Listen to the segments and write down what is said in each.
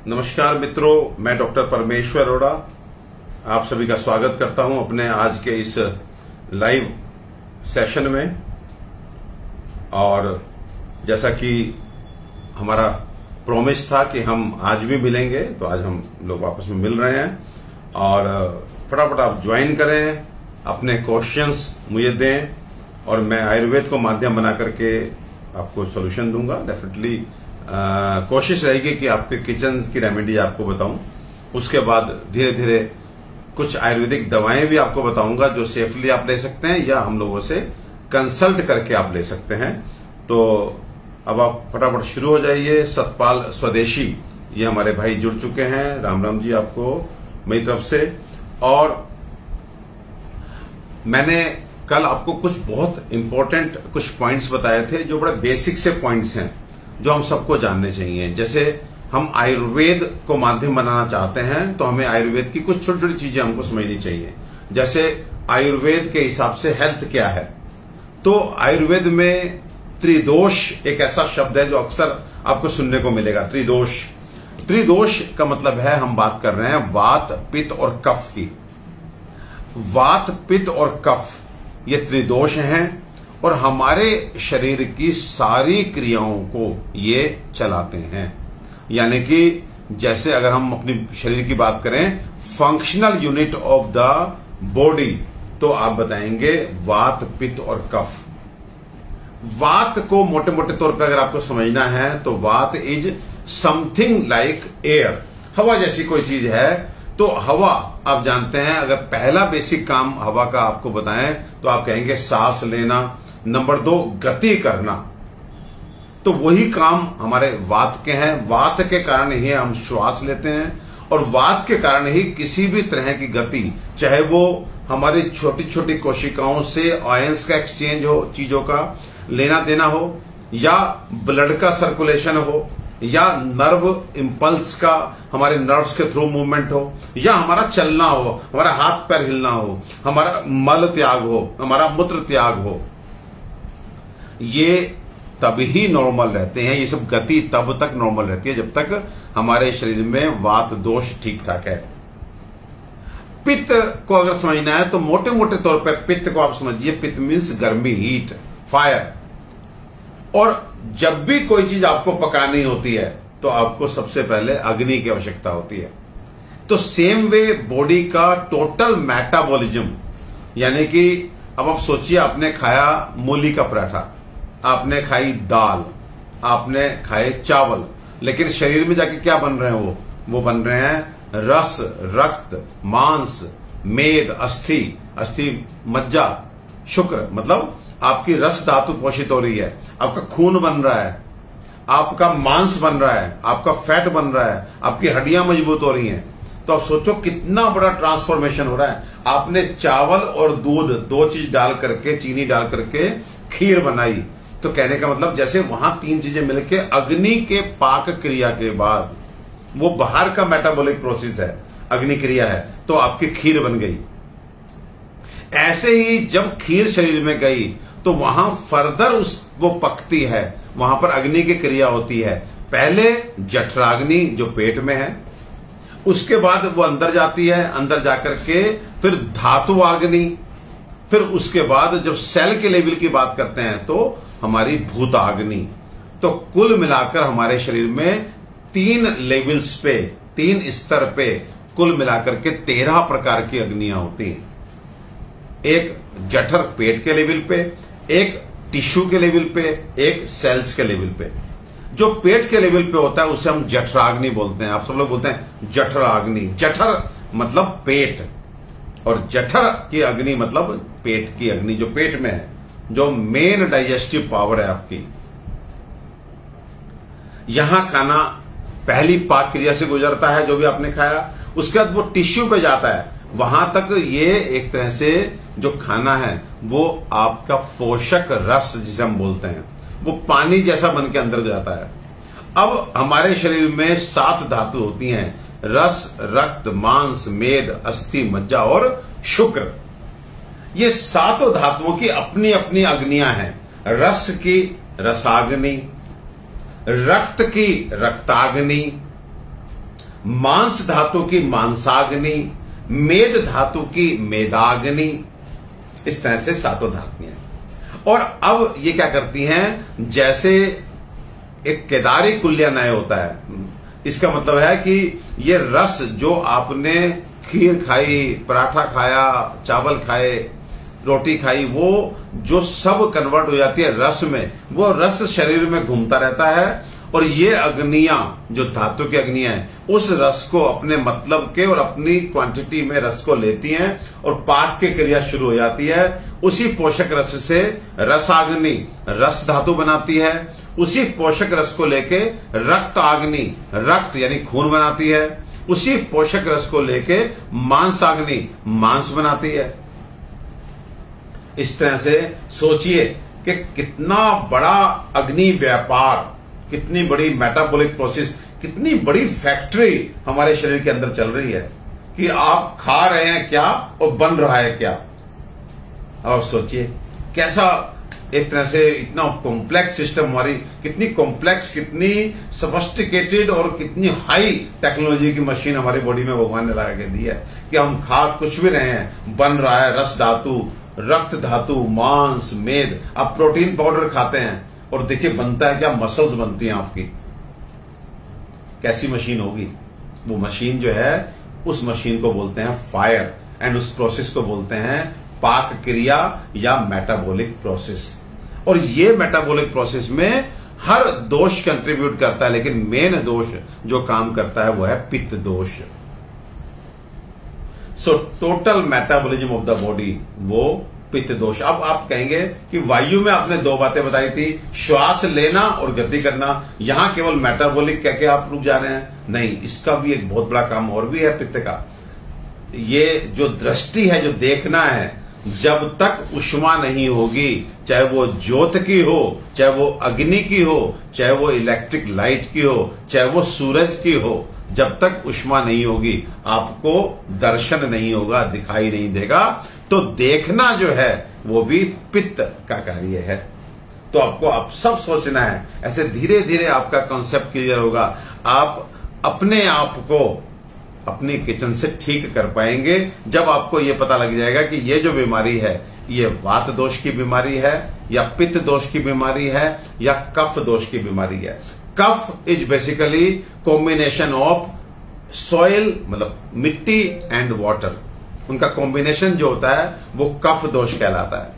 नमस्कार मित्रों, मैं डॉक्टर परमेश्वर अरोड़ा आप सभी का स्वागत करता हूं अपने आज के इस लाइव सेशन में। और जैसा कि हमारा प्रॉमिस था कि हम आज भी मिलेंगे, तो आज हम लोग वापस में मिल रहे हैं। और फटाफट आप ज्वाइन करें, अपने क्वेश्चंस मुझे दें और मैं आयुर्वेद को माध्यम बना करके आपको सॉल्यूशन दूंगा। डेफिनेटली कोशिश रहेगी कि आपके किचन की रेमेडी आपको बताऊं। उसके बाद धीरे धीरे कुछ आयुर्वेदिक दवाएं भी आपको बताऊंगा जो सेफली आप ले सकते हैं या हम लोगों से कंसल्ट करके आप ले सकते हैं। तो अब आप फटाफट शुरू हो जाइए। सतपाल स्वदेशी ये हमारे भाई जुड़ चुके हैं। राम राम जी आपको मेरी तरफ से। और मैंने कल आपको कुछ बहुत इंपॉर्टेंट कुछ पॉइंट्स बताए थे जो बड़े बेसिक से पॉइंट्स हैं जो हम सबको जानने चाहिए। जैसे हम आयुर्वेद को माध्यम बनाना चाहते हैं तो हमें आयुर्वेद की कुछ छोटी छोटी चीजें हमको समझनी चाहिए। जैसे आयुर्वेद के हिसाब से हेल्थ क्या है, तो आयुर्वेद में त्रिदोष एक ऐसा शब्द है जो अक्सर आपको सुनने को मिलेगा। त्रिदोष, त्रिदोष का मतलब है हम बात कर रहे हैं वात, पित्त और कफ की। वात, पित्त और कफ ये त्रिदोष हैं और हमारे शरीर की सारी क्रियाओं को ये चलाते हैं। यानी कि जैसे अगर हम अपनी शरीर की बात करें, functional unit of the body, तो आप बताएंगे वात, पित्त और कफ। वात को मोटे मोटे तौर पर अगर आपको समझना है तो वात इज समथिंग लाइक एयर, हवा जैसी कोई चीज है। तो हवा आप जानते हैं, अगर पहला बेसिक काम हवा का आपको बताएं तो आप कहेंगे सांस लेना। नंबर 2 गति करना, तो वही काम हमारे वात के हैं। वात के कारण ही हम श्वास लेते हैं और वात के कारण ही किसी भी तरह की गति, चाहे वो हमारी छोटी छोटी कोशिकाओं से आयंस का एक्सचेंज हो, चीजों का लेना देना हो, या ब्लड का सर्कुलेशन हो, या नर्व इंपल्स का हमारे नर्व्स के थ्रू मूवमेंट हो, या हमारा चलना हो, हमारा हाथ पैर हिलना हो, हमारा मल त्याग हो, हमारा मूत्र त्याग हो, ये तभी नॉर्मल रहते हैं। ये सब गति तब तक नॉर्मल रहती है जब तक हमारे शरीर में वात दोष ठीक ठाक है। पित्त को अगर समझना है तो मोटे मोटे तौर पर पित्त को आप समझिए, पित्त मीन्स गर्मी, हीट, फायर। और जब भी कोई चीज आपको पकानी होती है तो आपको सबसे पहले अग्नि की आवश्यकता होती है। तो सेम वे बॉडी का टोटल मेटाबॉलिज्म, यानी कि अब आप सोचिए, आपने खाया मूली का पराठा, आपने खाई दाल, आपने खाए चावल, लेकिन शरीर में जाके क्या बन रहे हैं? वो बन रहे हैं रस, रक्त, मांस, मेद, अस्थि, अस्थि मज्जा, शुक्र, मतलब आपकी रस धातु पोषित हो रही है, आपका खून बन रहा है, आपका मांस बन रहा है, आपका फैट बन रहा है, आपकी हड्डियां मजबूत हो रही हैं। तो आप सोचो कितना बड़ा ट्रांसफॉर्मेशन हो रहा है। आपने चावल और दूध, दो चीज डाल करके, चीनी डाल करके खीर बनाई, तो कहने का मतलब जैसे वहां तीन चीजें मिलके अग्नि के पाक क्रिया के बाद, वो बाहर का मेटाबॉलिक प्रोसेस है, अग्नि क्रिया है, तो आपकी खीर बन गई। ऐसे ही जब खीर शरीर में गई तो वहां फर्दर वो पकती है, वहां पर अग्नि की क्रिया होती है। पहले जठराग्नि जो पेट में है, उसके बाद वो अंदर जाती है, अंदर जाकर के फिर धातुवाग्नि, फिर उसके बाद जब सेल के लेवल की बात करते हैं तो हमारी भूताग्नि। तो कुल मिलाकर हमारे शरीर में 3 लेवल्स पे, 3 स्तर पे कुल मिलाकर के 13 प्रकार की अग्नियां होती हैं। एक जठर पेट के लेवल पे, एक टिश्यू के लेवल पे, एक सेल्स के लेवल पे। जो पेट के लेवल पे होता है उसे हम जठराग्नि बोलते हैं। आप सब लोग बोलते हैं जठराग्नि। जठर मतलब पेट और जठर की अग्नि मतलब पेट की अग्नि, जो पेट में है, जो मेन डाइजेस्टिव पावर है आपकी। यहां खाना पहली पाक क्रिया से गुजरता है, जो भी आपने खाया, उसके बाद वो टिश्यू पे जाता है। वहां तक ये एक तरह से जो खाना है वो आपका पोषक रस जिसे हम बोलते हैं, वो पानी जैसा बन के अंदर जाता है। अब हमारे शरीर में 7 धातु होती हैं, रस, रक्त, मांस, मेद, अस्थि, मज्जा और शुक्र। ये 7 धातुओं की अपनी अपनी अग्नियां हैं। रस की रसाग्नि, रक्त की रक्ताग्नि, मांस धातु की मांसाग्नि, मेद धातु की मेदाग्नि, इस तरह से सातों धातुएं। और अब ये क्या करती हैं, जैसे एक केदारी कुल्य नय होता है, इसका मतलब है कि ये रस जो आपने खीर खाई, पराठा खाया, चावल खाए, रोटी खाई, वो जो सब कन्वर्ट हो जाती है रस में, वो रस शरीर में घूमता रहता है। और ये अग्नियां जो धातु की अग्नियां हैं, उस रस को अपने मतलब के और अपनी क्वांटिटी में रस को लेती हैं और पाक की क्रिया शुरू हो जाती है। उसी पोषक रस से रसाग्नि रस धातु बनाती है। उसी पोषक रस को लेके रक्त आग्नि रक्त यानी खून बनाती है। उसी पोषक रस को लेके मांसाग्नि मांस बनाती है। इस तरह से सोचिए कि कितना बड़ा अग्नि व्यापार, कितनी बड़ी मेटाबॉलिक प्रोसेस, कितनी बड़ी फैक्ट्री हमारे शरीर के अंदर चल रही है कि आप खा रहे हैं क्या और बन रहा है क्या। अब सोचिए कैसा एक तरह से इतना कॉम्प्लेक्स सिस्टम, हमारी कितनी कॉम्प्लेक्स, कितनी सोफिस्टिकेटेड और कितनी हाई टेक्नोलॉजी की मशीन हमारी बॉडी में भगवान ने लगा के दी है कि हम खा कुछ भी रहे हैं, बन रहा है रस धातु, रक्त धातु, मांस, मेद। आप प्रोटीन पाउडर खाते हैं और देखिए बनता है क्या, मसल्स बनती हैं आपकी। कैसी मशीन होगी वो मशीन जो है, उस मशीन को बोलते हैं फायर, एंड उस प्रोसेस को बोलते हैं पाक क्रिया या मेटाबॉलिक प्रोसेस। और ये मेटाबॉलिक प्रोसेस में हर दोष कंट्रीब्यूट करता है, लेकिन मेन दोष जो काम करता है वो है पित्त दोष। So total metabolism of the body वो पित्त दोष। अब आप कहेंगे कि वायु में आपने दो बातें बताई थी, श्वास लेना और गति करना, यहां केवल मेटाबॉलिक कह के आप रुक जा रहे हैं। नहीं, इसका भी एक बहुत बड़ा काम और भी है पित्त का। ये जो दृष्टि है, जो देखना है, जब तक उष्मा नहीं होगी, चाहे वो ज्योत की हो, चाहे वो अग्नि की हो, चाहे वो इलेक्ट्रिक लाइट की हो, चाहे वो सूरज की हो, जब तक उष्मा नहीं होगी आपको दर्शन नहीं होगा, दिखाई नहीं देगा। तो देखना जो है वो भी पित्त का कार्य है। तो आपको अब सब सोचना है, ऐसे धीरे धीरे आपका कॉन्सेप्ट क्लियर होगा। आप अपने आप को अपनी किचन से ठीक कर पाएंगे जब आपको ये पता लग जाएगा कि ये जो बीमारी है, ये वात दोष की बीमारी है या पित्त दोष की बीमारी है या कफ दोष की बीमारी है। Kapha is basically combination of soil, मतलब मिट्टी एंड वाटर, उनका कॉम्बिनेशन जो होता है वो कफ दोष कहलाता है।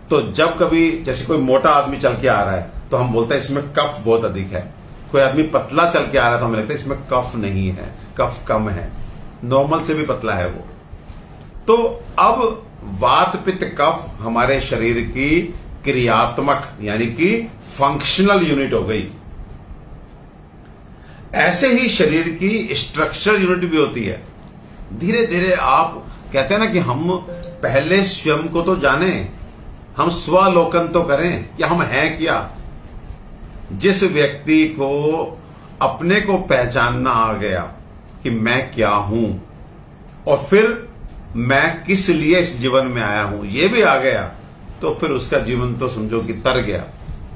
तो जब कभी जैसे कोई मोटा आदमी चल के आ रहा है तो हम बोलते हैं इसमें कफ बहुत अधिक है। कोई आदमी पतला चल के आ रहा है तो हमें लगता है इसमें कफ नहीं है, कफ कम है, नॉर्मल से भी पतला है वो। तो अब वात पित्त कफ हमारे शरीर की क्रियात्मक यानी कि फंक्शनल यूनिट हो गई। ऐसे ही शरीर की स्ट्रक्चर यूनिट भी होती है। धीरे धीरे आप कहते हैं ना कि हम पहले स्वयं को तो जाने, हम स्वालोकन तो करें कि हम हैं क्या। जिस व्यक्ति को अपने को पहचानना आ गया कि मैं क्या हूं और फिर मैं किस लिए इस जीवन में आया हूं, ये भी आ गया, तो फिर उसका जीवन तो समझो कि तर गया।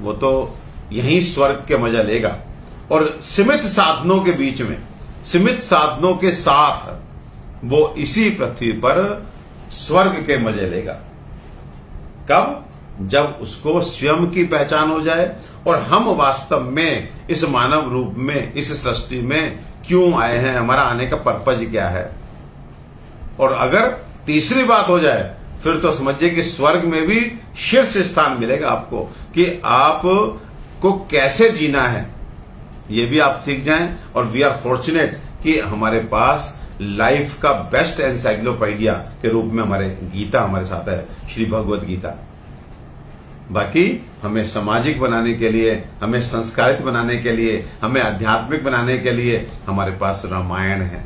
वो तो यहीं स्वर्ग के मजा लेगा। और सीमित साधनों के बीच में, सीमित साधनों के साथ वो इसी पृथ्वी पर स्वर्ग के मजे लेगा। कब? जब उसको स्वयं की पहचान हो जाए और हम वास्तव में इस मानव रूप में, इस सृष्टि में क्यों आए हैं, हमारा आने का पर्पज क्या है। और अगर तीसरी बात हो जाए फिर तो समझिए कि स्वर्ग में भी शीर्ष स्थान मिलेगा आपको कि आप को कैसे जीना है, ये भी आप सीख जाएं। और वी आर फॉर्चुनेट कि हमारे पास लाइफ का बेस्ट एनसाइक्लोपीडिया के रूप में हमारे गीता हमारे साथ है, श्री भगवद गीता। बाकी हमें सामाजिक बनाने के लिए, हमें संस्कारित बनाने के लिए, हमें आध्यात्मिक बनाने के लिए हमारे पास रामायण है,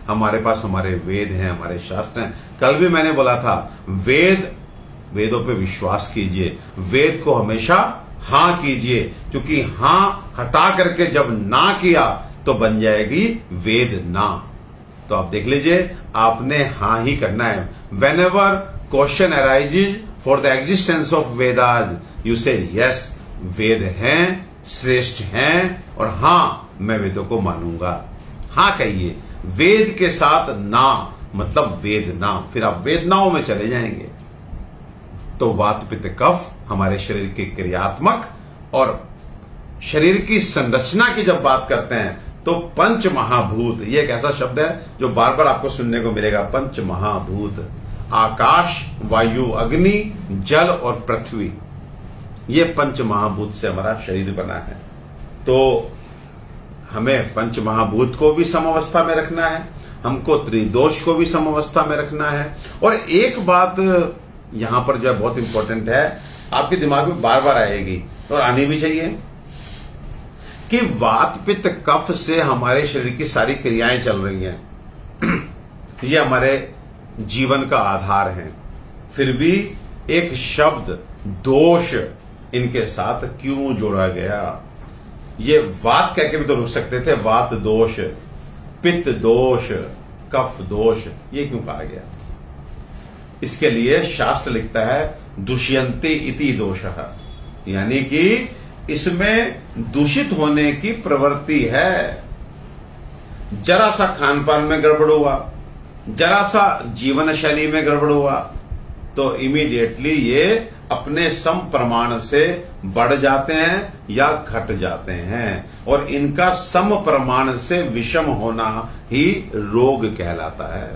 हमारे पास हमारे वेद हैं, हमारे शास्त्र हैं। कल भी मैंने बोला था वेदों पे विश्वास कीजिए, वेद को हमेशा हां कीजिए, क्योंकि हां हटा करके जब ना किया तो बन जाएगी वेद ना। तो आप देख लीजिए, आपने हां ही करना है। When ever question arises for the existence of Vedas, you से यस, वेद हैं, श्रेष्ठ हैं, और हां मैं वेदों को मानूंगा। हाँ कहिए। वेद के साथ ना मतलब वेदना, फिर आप वेदनाओं में चले जाएंगे। तो वात पित्त कफ हमारे शरीर के क्रियात्मक और शरीर की संरचना की जब बात करते हैं तो पंच महाभूत, ये एक ऐसा शब्द है जो बार बार आपको सुनने को मिलेगा। पंच महाभूत, आकाश, वायु, अग्नि, जल और पृथ्वी, ये पंच महाभूत से हमारा शरीर बना है। तो हमें पंच महाभूत को भी समावस्था में रखना है, हमको त्रिदोष को भी समावस्था में रखना है। और एक बात यहां पर जो है बहुत इंपॉर्टेंट है, आपके दिमाग में बार बार आएगी और आनी भी चाहिए, कि वात पित्त कफ से हमारे शरीर की सारी क्रियाएं चल रही हैं। ये हमारे जीवन का आधार है। फिर भी एक शब्द दोष इनके साथ क्यों जोड़ा गया? ये वात कह के भी तो रुक सकते थे, वात दोष, पित्त दोष, कफ दोष, ये क्यों कहा गया? इसके लिए शास्त्र लिखता है दुष्यंती इति दोषः, यानी कि इसमें दूषित होने की प्रवृत्ति है। जरा सा खान पान में गड़बड़ हुआ, जरा सा जीवन शैली में गड़बड़ हुआ, तो इमीडिएटली ये अपने सम प्रमाण से बढ़ जाते हैं या घट जाते हैं, और इनका सम प्रमाण से विषम होना ही रोग कहलाता है।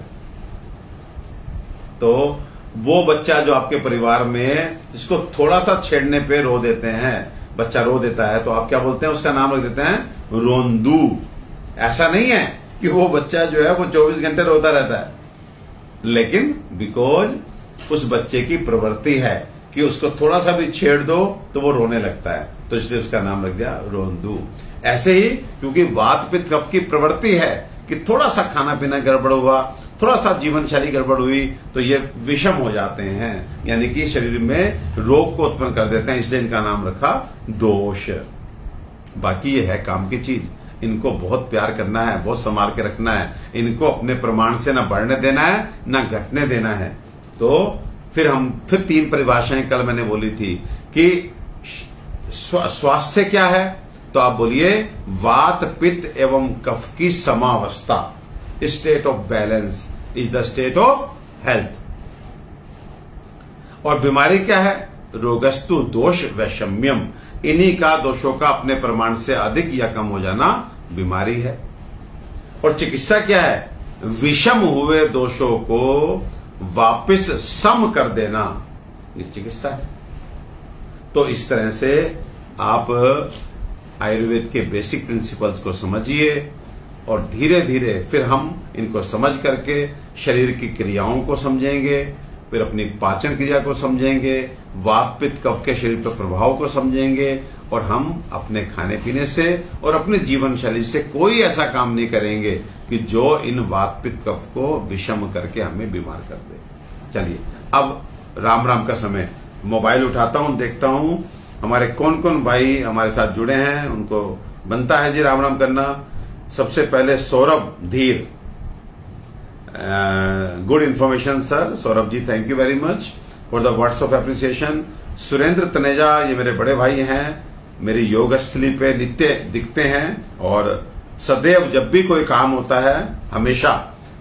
तो वो बच्चा जो आपके परिवार में जिसको थोड़ा सा छेड़ने पे रो देते हैं, बच्चा रो देता है, तो आप क्या बोलते हैं? उसका नाम रख देते हैं रोंदू। ऐसा नहीं है कि वो बच्चा जो है वो 24 घंटे रोता रहता है, लेकिन बिकॉज उस बच्चे की प्रवृत्ति है कि उसको थोड़ा सा भी छेड़ दो तो वो रोने लगता है, तो इसलिए उसका नाम रख दिया रोंदू। ऐसे ही क्योंकि वात पित्त कफ की प्रवृत्ति है कि थोड़ा सा खाना पीना गड़बड़ हुआ, थोड़ा सा जीवन शैली गड़बड़ हुई, तो ये विषम हो जाते हैं, यानी कि शरीर में रोग को उत्पन्न कर देते हैं, इसलिए इनका नाम रखा दोष। बाकी ये है काम की चीज, इनको बहुत प्यार करना है, बहुत संभाल के रखना है, इनको अपने प्रमाण से ना बढ़ने देना है ना घटने देना है। तो फिर 3 परिभाषाएं कल मैंने बोली थी कि स्वास्थ्य क्या है, तो आप बोलिए वात पित्त एवं कफ की समावस्था, state of balance is the state of health. और बीमारी क्या है? रोगस्तु दोष वैषम्यम, इन्हीं का दोषों का अपने प्रमाण से अधिक या कम हो जाना बीमारी है। और चिकित्सा क्या है? विषम हुए दोषों को वापस सम कर देना, ये चिकित्सा है। तो इस तरह से आप आयुर्वेद के बेसिक प्रिंसिपल्स को समझिए, और धीरे धीरे फिर हम इनको समझ करके शरीर की क्रियाओं को समझेंगे, फिर अपनी पाचन क्रिया को समझेंगे, वात पित्त कफ के शरीर पर प्रभाव को समझेंगे, और हम अपने खाने पीने से और अपने जीवन शैली से कोई ऐसा काम नहीं करेंगे कि जो इन वात पित्त कफ को विषम करके हमें बीमार कर दे। चलिए अब राम राम का समय, मोबाइल उठाता हूं, देखता हूं हमारे कौन कौन भाई हमारे साथ जुड़े हैं, उनको बनता है जी राम राम करना। सबसे पहले Saurabh Dhir, good information sir, Saurabh ji thank you very much for the words of appreciation. Surendra Taneja, ये मेरे बड़े भाई हैं, मेरी योग स्थली पे नित्य दिखते हैं, और सदैव जब भी कोई काम होता है हमेशा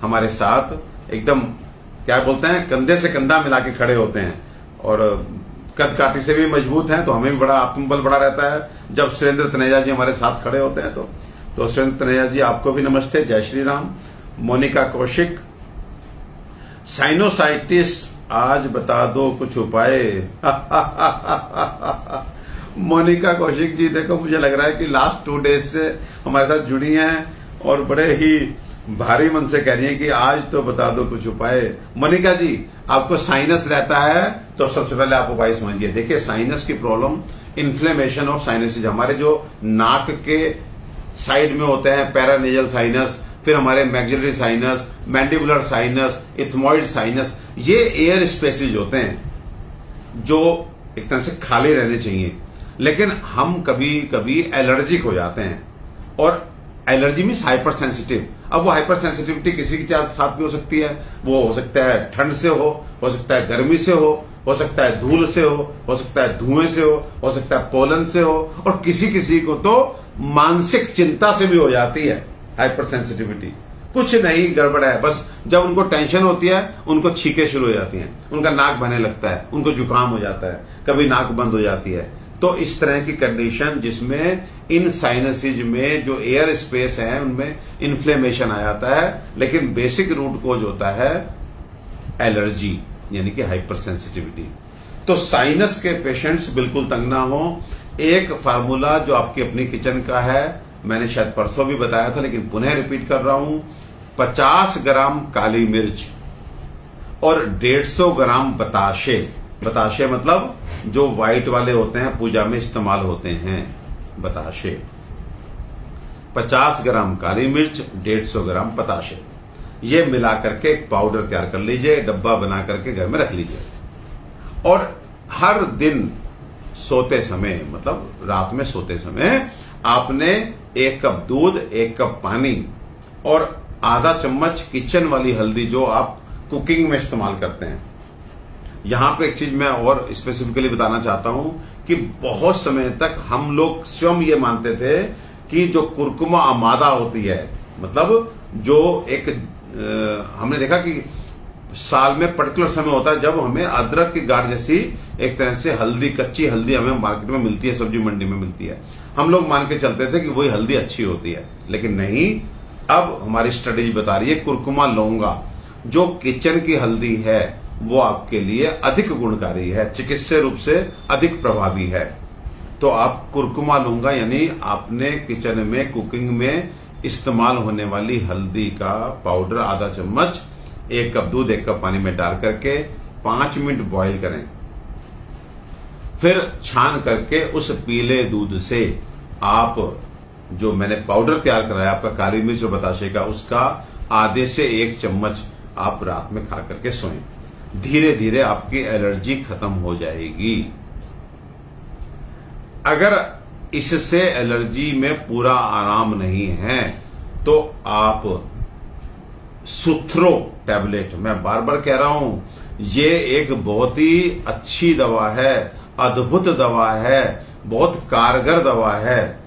हमारे साथ एकदम क्या बोलते हैं कंधे से कंधा मिला के खड़े होते हैं, और कद काठी से भी मजबूत हैं, तो हमें भी बड़ा आत्मबल बड़ा रहता है जब सुरेंद्र तनेजा जी हमारे साथ खड़े होते हैं। तो सुरेंद्र तनेजा जी आपको भी नमस्ते, जय श्री राम। मोनिका कौशिक, साइनोसाइटिस आज बता दो कुछ उपाय। मोनिका कौशिक जी देखो, मुझे लग रहा है कि लास्ट 2 डेज से हमारे साथ जुड़ी हैं और बड़े ही भारी मन से कह रही हैं कि आज तो बता दो कुछ उपाय। मोनिका जी, आपको साइनस रहता है तो सबसे पहले आप उपाय समझिए। देखिए साइनस की प्रॉब्लम, इन्फ्लेमेशन ऑफ साइनसेज, हमारे जो नाक के साइड में होते हैं पैरानेजल साइनस, फिर हमारे maxillary sinus, mandibular sinus, ethmoid sinus, ये एयर स्पेसेज होते हैं जो एक तरह से खाली रहने चाहिए, लेकिन हम कभी कभी एलर्जिक हो जाते हैं, और एलर्जी मीन्स हाइपर सेंसिटिव। अब वो हाइपर सेंसिटिविटी किसी के साथ भी हो सकती है, वो हो सकता है ठंड से हो सकता है गर्मी से हो सकता है धूल से हो सकता है धुएं से हो सकता है पोलन से हो, और किसी किसी को तो मानसिक चिंता से भी हो जाती है। हाइपर सेंसिटिविटी, कुछ नहीं गड़बड़ है, बस जब उनको टेंशन होती है उनको छींकें शुरू हो जाती हैं, उनका नाक बहने लगता है, उनको जुकाम हो जाता है, कभी नाक बंद हो जाती है। तो इस तरह की कंडीशन जिसमें इन साइनसेज में जो एयर स्पेस है उनमें इन्फ्लेमेशन आ जाता है, लेकिन बेसिक रूट कोज होता है एलर्जी यानी कि हाइपर सेंसिटिविटी। तो साइनस के पेशेंट्स बिल्कुल तंग ना हो। एक फार्मूला जो आपकी अपनी किचन का है, मैंने शायद परसों भी बताया था लेकिन पुनः रिपीट कर रहा हूं, 50 ग्राम काली मिर्च और 150 ग्राम बताशे, बताशे मतलब जो व्हाइट वाले होते हैं पूजा में इस्तेमाल होते हैं बताशे, 50 ग्राम काली मिर्च, 150 ग्राम बताशे, ये मिला करके एक पाउडर तैयार कर लीजिए, डब्बा बना करके घर में रख लीजिए और हर दिन सोते समय मतलब रात में सोते समय आपने 1 कप दूध, 1 कप पानी और आधा चम्मच किचन वाली हल्दी जो आप कुकिंग में इस्तेमाल करते हैं। यहां पे एक चीज मैं और स्पेसिफिकली बताना चाहता हूं कि बहुत समय तक हम लोग स्वयं ये मानते थे कि जो कुरकुमा आमादा होती है, मतलब जो एक हमने देखा कि साल में पर्टिकुलर समय होता है जब हमें अदरक की गाढ़ जैसी एक तरह से हल्दी, कच्ची हल्दी हमें मार्केट में मिलती है, सब्जी मंडी में मिलती है। हम लोग मान के चलते थे कि वही हल्दी अच्छी होती है, लेकिन नहीं, अब हमारी स्टडी बता रही है कुरकुमा लौंगा जो किचन की हल्दी है वो आपके लिए अधिक गुणकारी है, चिकित्सीय रूप से अधिक प्रभावी है। तो आप कुरकुमा लौंगा यानी आपने किचन में कुकिंग में इस्तेमाल होने वाली हल्दी का पाउडर आधा चम्मच 1 कप दूध 1 कप पानी में डाल करके 5 मिनट बॉईल करें, फिर छान करके उस पीले दूध से आप जो मैंने पाउडर तैयार कराया आपका काली मिर्च और बताशे का, उसका आधे से 1 चम्मच आप रात में खा करके सोएं। धीरे धीरे आपकी एलर्जी खत्म हो जाएगी। अगर इससे एलर्जी में पूरा आराम नहीं है तो आप सुथ्रो टैबलेट, मैं बार बार कह रहा हूं, ये एक बहुत ही अच्छी दवा है, अद्भुत दवा है, बहुत कारगर दवा है।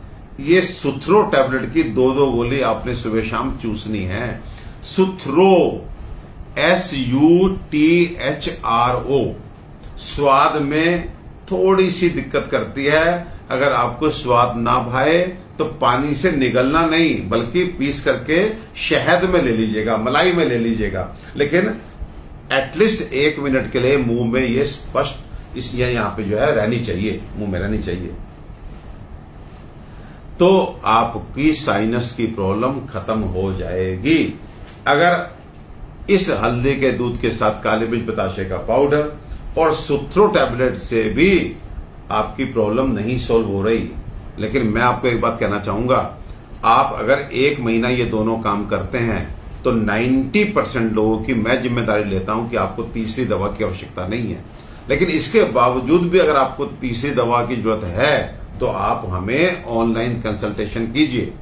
ये सुथ्रो टैबलेट की 2-2 गोली आपने सुबह शाम चूसनी है। सुथ्रो SUTHRO, स्वाद में थोड़ी सी दिक्कत करती है। अगर आपको स्वाद ना भाए तो पानी से निगलना नहीं बल्कि पीस करके शहद में ले लीजिएगा, मलाई में ले लीजिएगा, लेकिन एटलीस्ट 1 मिनट के लिए मुंह में ये स्पष्ट इसलिए यहां पे जो है रहनी चाहिए, मुंह में रहनी चाहिए। तो आपकी साइनस की प्रॉब्लम खत्म हो जाएगी। अगर इस हल्दी के दूध के साथ काली मिर्च बताशे का पाउडर और सुथ्रो टैबलेट से भी आपकी प्रॉब्लम नहीं सॉल्व हो रही, लेकिन मैं आपको एक बात कहना चाहूंगा, आप अगर 1 महीना ये दोनों काम करते हैं तो 90% लोगों की मैं जिम्मेदारी लेता हूं कि आपको तीसरी दवा की आवश्यकता नहीं है। लेकिन इसके बावजूद भी अगर आपको तीसरी दवा की जरूरत है तो आप हमें ऑनलाइन कंसल्टेशन कीजिए।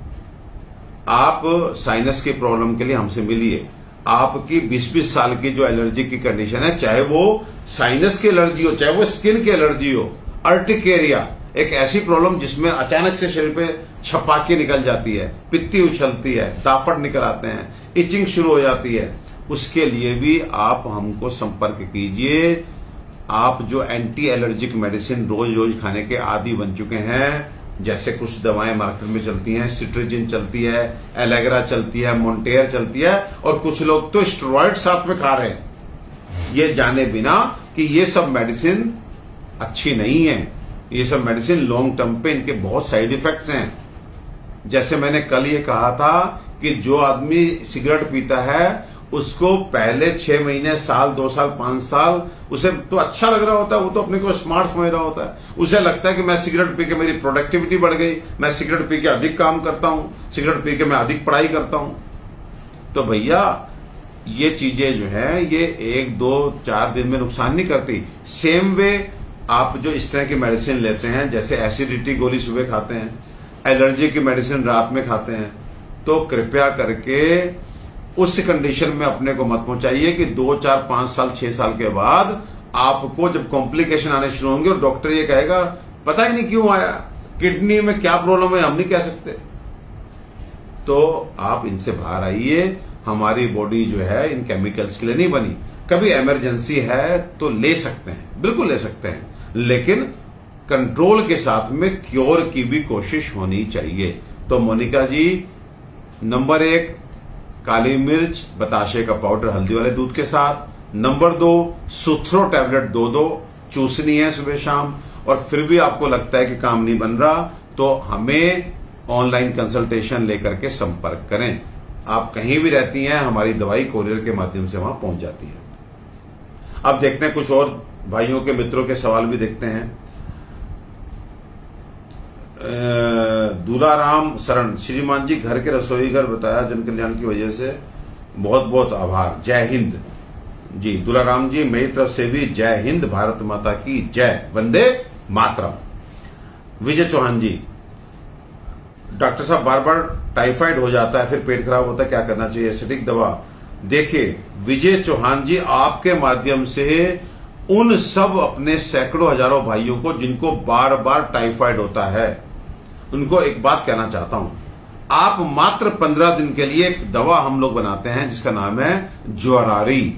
आप साइनस की प्रॉब्लम के लिए हमसे मिलिए। आपकी 20-20 साल की जो एलर्जी की कंडीशन है, चाहे वो साइनस की एलर्जी हो, चाहे वो स्किन की एलर्जी हो, अर्टिकेरिया एक ऐसी प्रॉब्लम जिसमें अचानक से शरीर पे छपाकी निकल जाती है, पित्ती उछलती है, दाफड़ निकल आते हैं, इचिंग शुरू हो जाती है, उसके लिए भी आप हमको संपर्क कीजिए। आप जो एंटी एलर्जिक मेडिसिन रोज रोज खाने के आदी बन चुके हैं, जैसे कुछ दवाएं मार्केट में चलती हैं, सिट्रिजिन चलती है, एलेग्रा चलती है, मोन्टेयर चलती है, और कुछ लोग तो स्टेरॉइड साथ में खा रहे हैं, ये जाने बिना कि ये सब मेडिसिन अच्छी नहीं है। ये सब मेडिसिन लॉन्ग टर्म पे इनके बहुत साइड इफेक्ट्स हैं। जैसे मैंने कल ये कहा था कि जो आदमी सिगरेट पीता है उसको पहले 6 महीने, साल, 2 साल, 5 साल उसे तो अच्छा लग रहा होता है, वो तो अपने को स्मार्ट समझ रहा होता है, उसे लगता है कि मैं सिगरेट पी के मेरी प्रोडक्टिविटी बढ़ गई, मैं सिगरेट पी के अधिक काम करता हूं, सिगरेट पी के मैं अधिक पढ़ाई करता हूं। तो भैया ये चीजें जो है ये 1, 2, 4 दिन में नुकसान नहीं करती। सेम वे आप जो इस तरह की मेडिसिन लेते हैं, जैसे एसिडिटी गोली सुबह खाते हैं, एलर्जी की मेडिसिन रात में खाते हैं, तो कृपया करके उस कंडीशन में अपने को मत पहुंचाइए कि 2, 4, 5 साल, 6 साल के बाद आपको जब कॉम्प्लिकेशन आने शुरू होंगे और डॉक्टर ये कहेगा पता ही नहीं क्यों आया, किडनी में क्या प्रॉब्लम है हम नहीं कह सकते। तो आप इनसे बाहर आइए। हमारी बॉडी जो है इन केमिकल्स के लिए नहीं बनी। कभी इमरजेंसी है तो ले सकते हैं, बिल्कुल ले सकते हैं, लेकिन कंट्रोल के साथ में क्योर की भी कोशिश होनी चाहिए। तो मोनिका जी, नंबर 1 काली मिर्च बताशे का पाउडर हल्दी वाले दूध के साथ। नंबर 2 सुथरो टैबलेट 2 चूसनी है सुबह शाम। और फिर भी आपको लगता है कि काम नहीं बन रहा तो हमें ऑनलाइन कंसल्टेशन लेकर के संपर्क करें। आप कहीं भी रहती हैं, हमारी दवाई कोरियर के माध्यम से वहां पहुंच जाती है। अब देखते हैं कुछ और भाइयों के मित्रों के सवाल भी देखते हैं। दूलाराम शरण, श्रीमान जी घर के रसोई घर बताया, जन कल्याण की वजह से बहुत बहुत आभार, जय हिंद। जी दूलाराम जी, मेरी तरफ से भी जय हिंद, भारत माता की जय, वंदे मातरम। विजय चौहान जी, डॉक्टर साहब बार बार टाइफाइड हो जाता है, फिर पेट खराब होता है, क्या करना चाहिए? एसिडिक दवा। देखिए विजय चौहान जी, आपके माध्यम से उन सब अपने सैकड़ों हजारों भाइयों को जिनको बार बार टाइफाइड होता है, उनको एक बात कहना चाहता हूं। आप मात्र 15 दिन के लिए एक दवा हम लोग बनाते हैं जिसका नाम है ज्वरारी।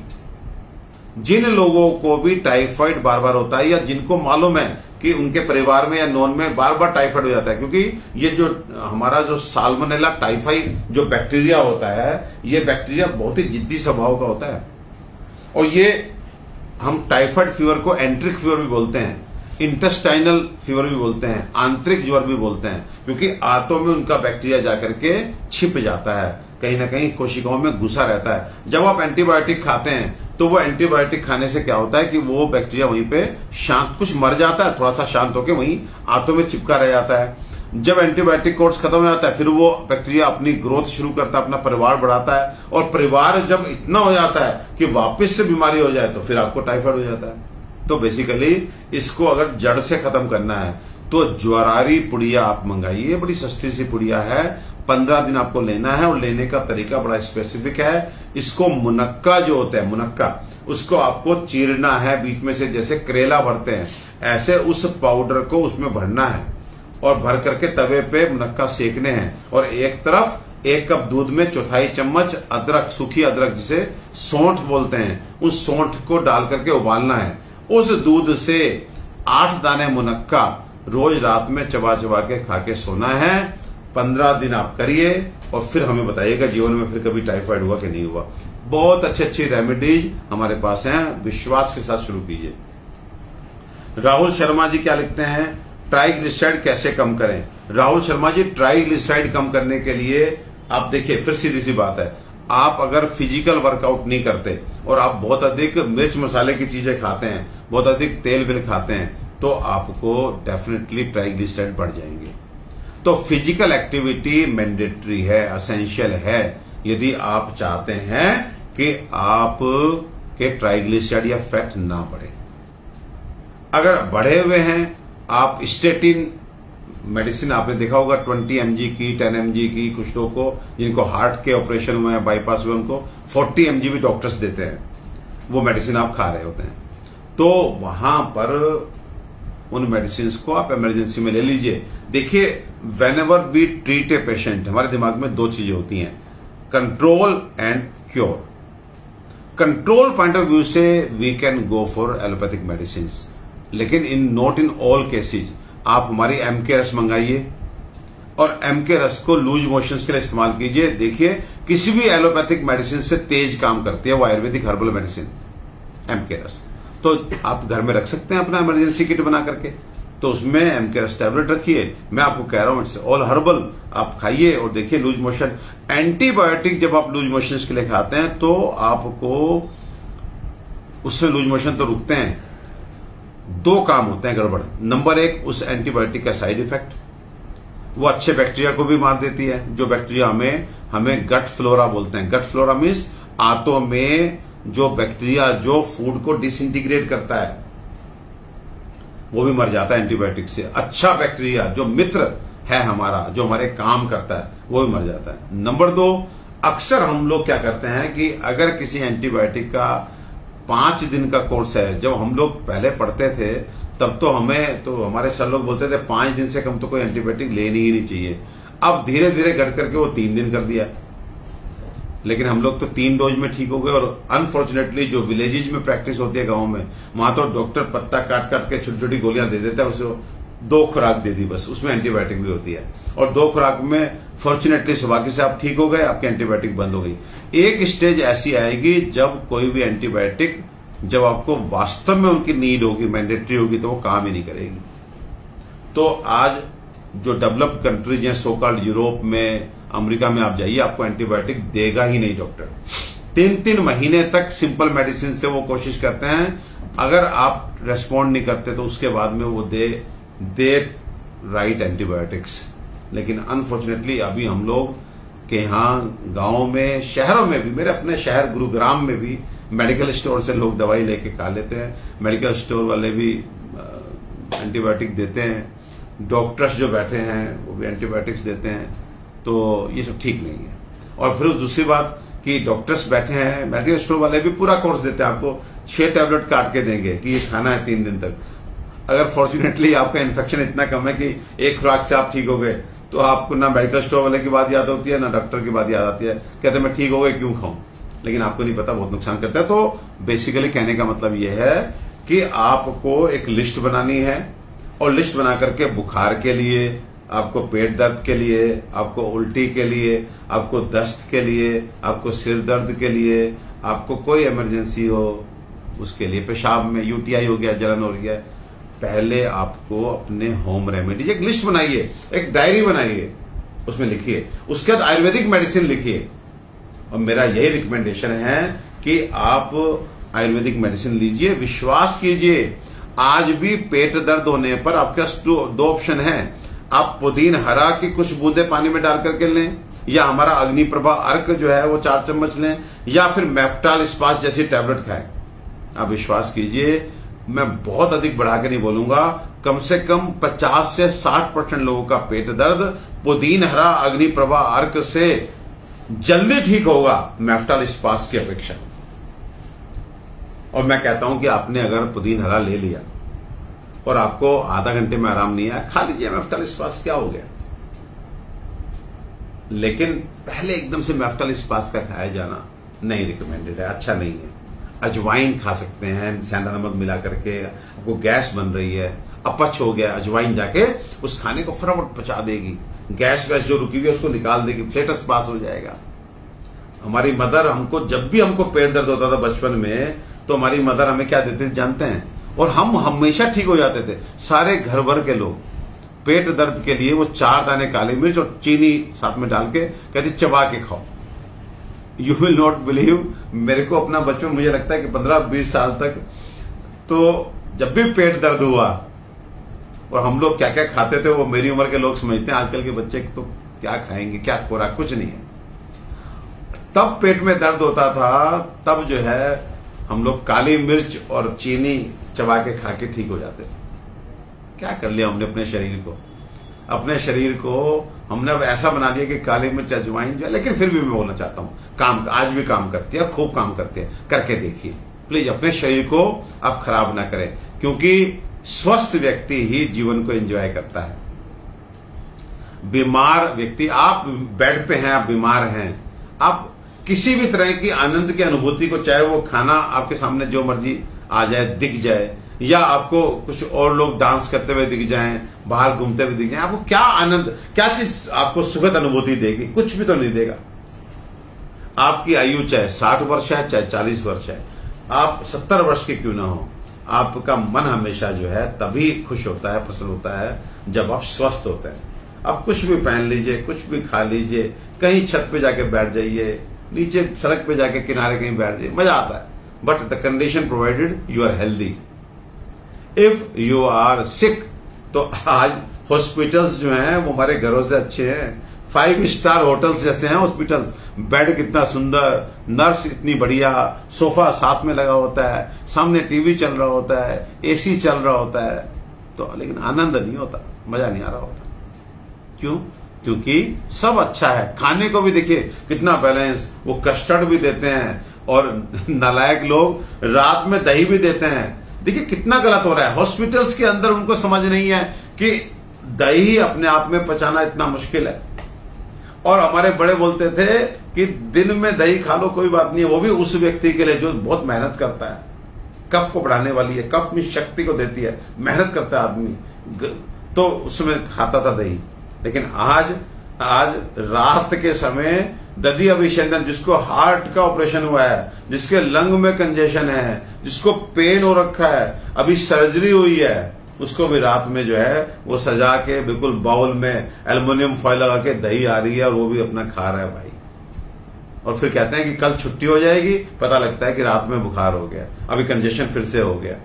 जिन लोगों को भी टाइफाइड बार बार होता है या जिनको मालूम है कि उनके परिवार में या नॉन में बार बार टाइफाइड हो जाता है, क्योंकि ये जो हमारा जो साल्मोनेला टाइफाइड जो बैक्टीरिया होता है, ये बैक्टीरिया बहुत ही जिद्दी स्वभाव का होता है। और ये हम टाइफाइड फीवर को एंट्रिक फीवर भी बोलते हैं, इंटेस्टाइनल फीवर भी बोलते हैं, आंतरिक ज्वर भी बोलते हैं, क्योंकि आंतों में उनका बैक्टीरिया जाकर के छिप जाता है, कहीं ना कहीं कोशिकाओं में घुसा रहता है। जब आप एंटीबायोटिक खाते हैं तो वो एंटीबायोटिक खाने से क्या होता है कि वो बैक्टीरिया वहीं पे शांत, कुछ मर जाता है, थोड़ा सा शांत होकर वहीं आंतों में चिपका रह जाता है। जब एंटीबायोटिक कोर्स खत्म हो जाता है, फिर वो बैक्टीरिया अपनी ग्रोथ शुरू करता है, अपना परिवार बढ़ाता है, और परिवार जब इतना हो जाता है कि वापस से बीमारी हो जाए तो फिर आपको टाइफाइड हो जाता है। तो बेसिकली इसको अगर जड़ से खत्म करना है तो ज्वरारी पुड़िया आप मंगाइए, बड़ी सस्ती सी पुड़िया है, 15 दिन आपको लेना है, और लेने का तरीका बड़ा स्पेसिफिक है। इसको मुनक्का जो होता है, मुनक्का, उसको आपको चीरना है बीच में से, जैसे करेला भरते हैं ऐसे उस पाउडर को उसमें भरना है, और भर करके तवे पे मुनक्का सेकने हैं। और एक तरफ 1 कप दूध में 1/4 चम्मच अदरक, सूखी अदरक जिसे सौंठ बोलते हैं, उस सौंठ को डाल करके उबालना है। उस दूध से 8 दाने मुनक्का रोज रात में चबा चबा के खा के सोना है। 15 दिन आप करिए और फिर हमें बताइएगा जीवन में फिर कभी टाइफाइड हुआ कि नहीं हुआ। बहुत अच्छी अच्छी रेमेडीज हमारे पास हैं, विश्वास के साथ शुरू कीजिए। राहुल शर्मा जी क्या लिखते हैं, ट्राइग्लिसराइड कैसे कम करें? राहुल शर्मा जी, ट्राइग्लिसराइड कम करने के लिए आप देखिए, फिर सीधी सी बात है, आप अगर फिजिकल वर्कआउट नहीं करते और आप बहुत अधिक मिर्च मसाले की चीजें खाते हैं, बहुत अधिक तेल विल खाते हैं, तो आपको डेफिनेटली ट्राइग्लिसराइड बढ़ जाएंगे। तो फिजिकल एक्टिविटी मैंडेटरी है, असेंशियल है, यदि आप चाहते हैं कि आप के ट्राइग्लिसराइड या फैट ना बढ़े। अगर बढ़े हुए हैं, आप स्टेटिन मेडिसिन आपने देखा होगा 20 mg की, 10 mg की, कुछ लोगों को जिनको हार्ट के ऑपरेशन हुए हैं, बाईपास हुए, उनको 40 mg भी डॉक्टर्स देते हैं, वो मेडिसिन आप खा रहे होते हैं। तो वहां पर उन मेडिसिन को आप इमरजेंसी में ले लीजिए। देखिए, whenever we treat a patient, हमारे दिमाग में 2 चीजें होती हैं, control and cure. Control point of view से we can go for allopathic medicine, लेकिन in not in all cases आप हमारी एमके रस मंगाइए और एमके रस को लूज मोशंस के लिए इस्तेमाल कीजिए। देखिए, किसी भी एलोपैथिक मेडिसिन से तेज काम करती है वो आयुर्वेदिक हर्बल मेडिसिन एमके रस। तो आप घर में रख सकते हैं अपना इमरजेंसी किट बना करके, तो उसमें एमके रस टैबलेट रखिए। मैं आपको कह रहा हूं इट्स ऑल हर्बल, आप खाइए और देखिए लूज मोशन। एंटीबायोटिक जब आप लूज मोशन के लिए खाते हैं तो आपको उससे लूज मोशन तो रुकते हैं, 2 काम होते हैं गड़बड़। नंबर 1, उस एंटीबायोटिक का साइड इफेक्ट, वो अच्छे बैक्टीरिया को भी मार देती है, जो बैक्टीरिया हमें गट फ्लोरा बोलते हैं। गट फ्लोरा मीन्स आंतों में जो बैक्टीरिया जो फूड को डिसइंटीग्रेट करता है वो भी मर जाता है एंटीबायोटिक से। अच्छा बैक्टीरिया जो मित्र है हमारा, जो हमारे काम करता है, वो भी मर जाता है। नंबर 2, अक्सर हम लोग क्या करते हैं कि अगर किसी एंटीबायोटिक का 5 दिन का कोर्स है, जब हम लोग पहले पढ़ते थे तब तो हमारे सर लोग बोलते थे 5 दिन से कम तो कोई एंटीबायोटिक लेनी ही नहीं चाहिए। अब धीरे धीरे घट करके वो 3 दिन कर दिया। लेकिन हम लोग तो 3 डोज में ठीक हो गए। और अनफॉर्चुनेटली जो विलेजेज में प्रैक्टिस होती है गांव में, वहां तो डॉक्टर पत्ता काट काट के छोटी छोटी गोलियां दे देता है, उसे 2 खुराक दे दी बस, उसमें एंटीबायोटिक भी होती है। और 2 खुराक में फॉर्चुनेटली सौभाग्य से आप ठीक हो गए, आपकी एंटीबायोटिक बंद हो गई। एक स्टेज ऐसी आएगी जब कोई भी एंटीबायोटिक, जब आपको वास्तव में उनकी नीड होगी, मैंडेटरी होगी, तो वो काम ही नहीं करेगी। तो आज जो डेवलप्ड कंट्रीज हैं, सो कॉल्ड यूरोप में, अमेरिका में आप जाइए, आपको एंटीबायोटिक देगा ही नहीं डॉक्टर। 3-3 महीने तक सिंपल मेडिसिन से वो कोशिश करते हैं। अगर आप रेस्पॉन्ड नहीं करते तो उसके बाद में वो दे राइट एंटीबायोटिक्स। लेकिन अनफॉर्चुनेटली अभी हम लोग के यहाँ गांवों में, शहरों में भी, मेरे अपने शहर गुरुग्राम में भी मेडिकल स्टोर से लोग दवाई लेके खा लेते हैं। मेडिकल स्टोर वाले भी एंटीबायोटिक देते हैं, डॉक्टर्स जो बैठे हैं वो भी एंटीबायोटिक्स देते हैं। तो ये सब ठीक नहीं है। और फिर दूसरी बात कि डॉक्टर्स बैठे हैं, मेडिकल स्टोर वाले भी पूरा कोर्स देते हैं, आपको 6 टैबलेट काट के देंगे कि ये खाना है 3 दिन तक। अगर फॉर्चुनेटली आपका इन्फेक्शन इतना कम है कि 1 खुराक से आप ठीक हो गए, तो आपको ना मेडिकल स्टोर वाले की बात याद होती है, ना डॉक्टर की बात याद आती है। कहते हैं मैं ठीक हो गए, क्यों खाऊं? लेकिन आपको नहीं पता बहुत नुकसान करता है। तो बेसिकली कहने का मतलब यह है कि आपको एक लिस्ट बनानी है, और लिस्ट बना करके बुखार के लिए, आपको पेट दर्द के लिए, आपको उल्टी के लिए, आपको दस्त के लिए, आपको सिर दर्द के लिए, आपको कोई इमरजेंसी हो उसके लिए, पेशाब में यूटीआई हो गया, जलन हो गया, पहले आपको अपने होम रेमेडीज एक लिस्ट बनाइए, एक डायरी बनाइए, उसमें लिखिए। उसके बाद आयुर्वेदिक मेडिसिन लिखिए। और मेरा यही रिकमेंडेशन है कि आप आयुर्वेदिक मेडिसिन लीजिए। विश्वास कीजिए, आज भी पेट दर्द होने पर आपके पास 2 ऑप्शन हैं। आप पुदीन हरा की कुछ बूंदे पानी में डाल करके लें, या हमारा अग्नि प्रभा अर्क जो है वो 4 चम्मच लें, या फिर मेफ्टाल स्पास जैसी टैबलेट खाएं। आप विश्वास कीजिए, मैं बहुत अधिक बढ़ा के नहीं बोलूंगा, कम से कम 50 से 60% लोगों का पेट दर्द पुदीन हरा अग्नि प्रभा अर्क से जल्दी ठीक होगा मेफ्टाल स्पास की अपेक्षा। और मैं कहता हूं कि आपने अगर पुदीन हरा ले लिया और आपको आधा घंटे में आराम नहीं आया, खा लीजिए मेफ्टाल स्पास, क्या हो गया? लेकिन पहले एकदम से मेफ्टाल स्पास का खाया जाना नहीं रिकमेंडेड है, अच्छा नहीं है। अजवाइन खा सकते हैं सेंधा नमक मिला करके, आपको गैस बन रही है, अपच हो गया, अजवाइन जाके उस खाने को फटाफट पचा देगी, गैस वैस जो रुकी हुई है उसको निकाल देगी, फ्लेटस पास हो जाएगा। हमारी मदर हमको, जब भी हमको पेट दर्द होता था बचपन में, तो हमारी मदर हमें क्या देती थी जानते हैं? और हम हमेशा ठीक हो जाते थे, सारे घर भर के लोग। पेट दर्द के लिए वो 4 दाने काली मिर्च और चीनी साथ में डाल के कहती चबा के खाओ। यू विल नॉट बिलीव, मेरे को अपना बचपन, मुझे लगता है कि 15-20 साल तक, तो जब भी पेट दर्द हुआ और हम लोग क्या क्या खाते थे वो मेरी उम्र के लोग समझते हैं, आजकल के बच्चे तो क्या खाएंगे, क्या खुराक, कुछ नहीं है। तब पेट में दर्द होता था, तब जो है हम लोग काली मिर्च और चीनी चबा के खा के ठीक हो जाते थे। क्या कर लिया हमने अपने शरीर को? अपने शरीर को हमने अब ऐसा बना दिया कि काली मिर्च अजवाइन जो है, लेकिन फिर भी मैं बोलना चाहता हूं, काम आज भी काम करती है, खूब काम करते हैं, करके देखिए प्लीज। अपने शरीर को आप खराब ना करें, क्योंकि स्वस्थ व्यक्ति ही जीवन को एंजॉय करता है। बीमार व्यक्ति, आप बेड पे हैं, आप बीमार हैं, आप किसी भी तरह की आनंद की अनुभूति को, चाहे वो खाना आपके सामने जो मर्जी आ जाए, दिख जाए, या आपको कुछ और लोग डांस करते हुए दिख जाएं, बाहर घूमते हुए दिख जाएं, आपको क्या आनंद, क्या चीज आपको सुखद अनुभूति देगी? कुछ भी तो नहीं देगा। आपकी आयु चाहे 60 वर्ष है, चाहे 40 वर्ष है, आप 70 वर्ष के क्यों ना हो, आपका मन हमेशा जो है तभी खुश होता है, प्रसन्न होता है, जब आप स्वस्थ होते हैं। आप कुछ भी पहन लीजिए, कुछ भी खा लीजिए, कहीं छत पे जाके बैठ जाइए, नीचे सड़क पे जाके किनारे कहीं बैठ जाइए, मजा आता है। But the condition provided you are healthy. If you are sick, तो आज हॉस्पिटल्स जो हैं वो हमारे घरों से अच्छे हैं, 5 स्टार होटल्स जैसे हैं हॉस्पिटल्स। बेड कितना सुंदर, नर्स इतनी बढ़िया, सोफा साथ में लगा होता है, सामने टीवी चल रहा होता है, एसी चल रहा होता है, तो लेकिन आनंद नहीं होता, मजा नहीं आ रहा होता। क्यों? क्योंकि सब अच्छा है। खाने को भी देखिए कितना बैलेंस, वो कस्टर्ड भी देते हैं, और नालायक लोग रात में दही भी देते हैं। देखिए कितना गलत हो रहा है। हॉस्पिटल्स के अंदर उनको समझ नहीं है कि दही अपने आप में पचाना इतना मुश्किल है। और हमारे बड़े बोलते थे कि दिन में दही खा लो कोई बात नहीं है, वो भी उस व्यक्ति के लिए जो बहुत मेहनत करता है, कफ को बढ़ाने वाली है, कफ में शक्ति को देती है, मेहनत करता है आदमी, तो उसमें खाता था दही। लेकिन आज रात के समय दधी अभिषेचन, जिसको हार्ट का ऑपरेशन हुआ है, जिसके लंग में कंजेशन है, जिसको पेन हो रखा है, अभी सर्जरी हुई है, उसको भी रात में जो है वो सजा के बिल्कुल बाउल में एल्युमिनियम फॉइल लगा के दही आ रही है और वो भी अपना खा रहा है भाई। और फिर कहते हैं कि कल छुट्टी हो जाएगी, पता लगता है कि रात में बुखार हो गया, अभी कंजेशन फिर से हो गया।